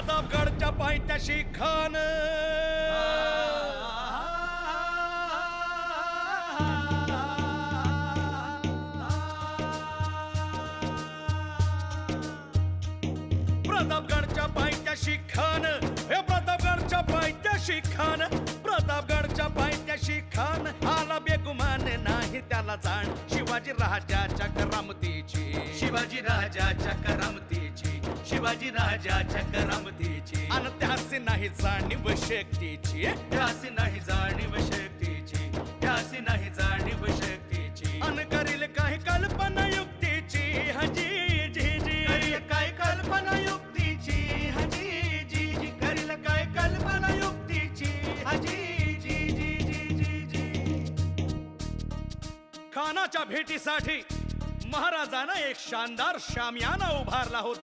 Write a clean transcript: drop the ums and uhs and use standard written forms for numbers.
प्रतापगडच्या पायथ्याशी खान प्रतापगडच्या पायथ्याशी खान हे प्रतापगडच्या पायथ्याशी खान प्रतापगडच्या पायथ्याशी खान आला बेगुमान नाही त्याला जाण शिवाजी राजाच्या करामतीची शिवाजी राजाच्या करामतीची शिवाजी राजाच्या करामतीची आणि त्यासी नाही जाणीव शक्तीची त्यासी नाही जाणीव शक्तीची त्यासी नाही जाणीव शक्तीची अन करील काही कल्पना युक्तीची हजी जी जी करील काय कल्पना युक्तीची हजी जी जी करील काय कल्पना युक्तीची हजी जी जी जी जी जी खानाच्या भेटीसाठी महाराजांना एक शानदार शामियाना उभारला होता.